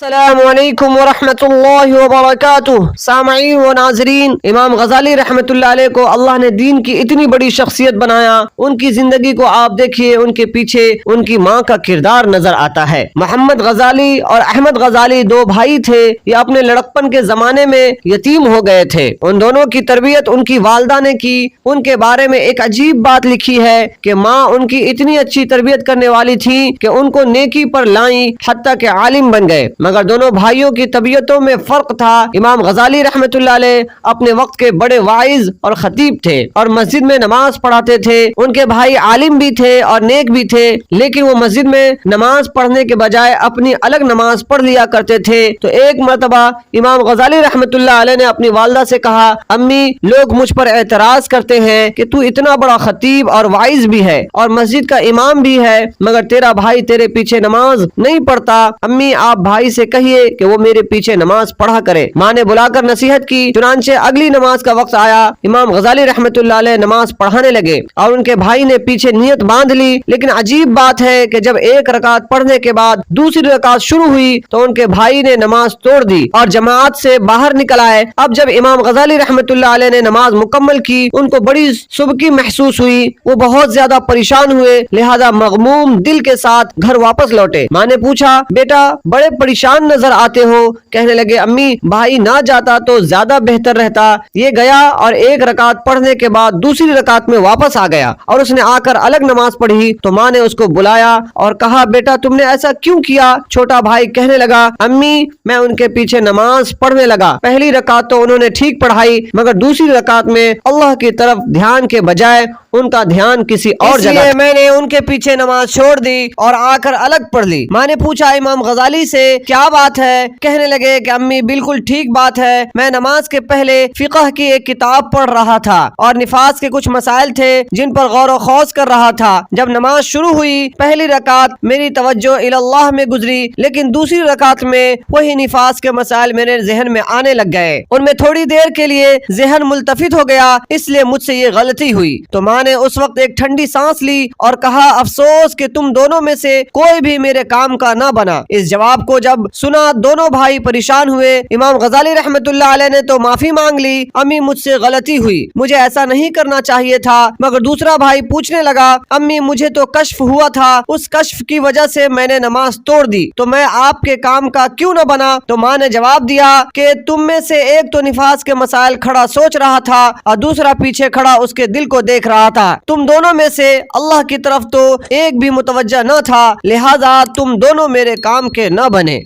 السلام علیکم ورحمۃ اللہ وبرکاتہ۔ سامعین و ناظرین، امام غزالی رحمۃ اللہ علیہ کو اللہ نے دین کی اتنی بڑی شخصیت بنایا، ان کی زندگی کو آپ دیکھیے، ان کے پیچھے ان کی ماں کا کردار نظر آتا ہے۔ محمد غزالی اور احمد غزالی دو بھائی تھے، یہ اپنے لڑکپن کے زمانے میں یتیم ہو گئے تھے۔ ان دونوں کی تربیت ان کی والدہ نے کی۔ ان کے بارے میں ایک عجیب بات لکھی ہے کہ ماں ان کی اتنی اچھی تربیت کرنے والی تھی کہ ان کو نیکی پر لائیں، حتیٰ کہ عالم بن گئے، مگر دونوں بھائیوں کی طبیعتوں میں فرق تھا۔ امام غزالی رحمۃ اللہ علیہ اپنے وقت کے بڑے واعظ اور خطیب تھے اور مسجد میں نماز پڑھاتے تھے۔ ان کے بھائی عالم بھی تھے اور نیک بھی تھے، لیکن وہ مسجد میں نماز پڑھنے کے بجائے اپنی الگ نماز پڑھ لیا کرتے تھے۔ تو ایک مرتبہ امام غزالی رحمۃ اللہ علیہ نے اپنی والدہ سے کہا، امی، لوگ مجھ پر اعتراض کرتے ہیں کہ تو اتنا بڑا خطیب اور واعظ بھی ہے اور مسجد کا امام بھی ہے، مگر تیرا بھائی تیرے پیچھے نماز نہیں پڑھتا۔ امی، آپ بھائی سے کہیے کہ وہ میرے پیچھے نماز پڑھا کرے۔ ماں نے بلا کر نصیحت کی، چنانچہ اگلی نماز کا وقت آیا، امام غزالی رحمۃ اللہ علیہ نماز پڑھانے لگے اور ان کے بھائی نے پیچھے نیت باندھ لی۔ لیکن عجیب بات ہے کہ جب ایک رکعت پڑھنے کے بعد دوسری رکعت شروع ہوئی تو ان کے بھائی نے نماز توڑ دی اور جماعت سے باہر نکل آئے۔ اب جب امام غزالی رحمۃ اللہ علیہ نے نماز مکمل کی، ان کو بڑی سبکی محسوس ہوئی، وہ بہت زیادہ پریشان ہوئے، لہذا مغموم دل کے ساتھ گھر واپس لوٹے۔ ماں نے پوچھا، بیٹا بڑے پریشان نظر آتے ہو؟ کہنے لگے، امی، بھائی نہ جاتا تو زیادہ بہتر رہتا۔ یہ گیا اور ایک رکعت پڑھنے کے بعد دوسری رکعت میں واپس آ گیا اور اس نے آ کر الگ نماز پڑھی تو ماں نے اس کو بلایا اور کہا، بیٹا تم نے ایسا کیوں کیا؟ چھوٹا بھائی کہنے لگا، امی، میں ان کے پیچھے نماز پڑھنے لگا، پہلی رکعت تو انہوں نے ٹھیک پڑھائی، مگر دوسری رکعت میں اللہ کی طرف دھیان کے بجائے ان کا دھیان کسی اور جگہ، میں نے ان کے پیچھے نماز چھوڑ دی اور آ کر الگ پڑھ لی۔ ماں نے پوچھا امام غزالی سے، کیا بات ہے؟ کہنے لگے کہ امی، بالکل ٹھیک بات ہے، میں نماز کے پہلے فقہ کی ایک کتاب پڑھ رہا تھا اور نفاس کے کچھ مسائل تھے جن پر غور و خوض کر رہا تھا۔ جب نماز شروع ہوئی، پہلی رکعت میری توجہ اللہ میں گزری، لیکن دوسری رکعت میں وہی نفاس کے مسائل میرے ذہن میں آنے لگ گئے، ان میں تھوڑی دیر کے لیے ذہن ملتفت ہو گیا، اس لیے مجھ سے یہ غلطی ہوئی۔ تو ماں نے اس وقت ایک ٹھنڈی سانس لی اور کہا، افسوس کہ تم دونوں میں سے کوئی بھی میرے کام کا نہ بنا۔ اس جواب کو جب سنا دونوں بھائی پریشان ہوئے۔ امام غزالی رحمۃ اللہ علیہ نے تو معافی مانگ لی، امی مجھ سے غلطی ہوئی، مجھے ایسا نہیں کرنا چاہیے تھا۔ مگر دوسرا بھائی پوچھنے لگا، امی، مجھے تو کشف ہوا تھا، اس کشف کی وجہ سے میں نے نماز توڑ دی، تو میں آپ کے کام کا کیوں نہ بنا؟ تو ماں نے جواب دیا کہ تم میں سے ایک تو نفاس کے مسائل کھڑا سوچ رہا تھا اور دوسرا پیچھے کھڑا اس کے دل کو دیکھ رہا تھا۔ تم دونوں میں سے اللہ کی طرف تو ایک بھی متوجہ نہ تھا، لہذا تم دونوں میرے کام کے نہ بنے۔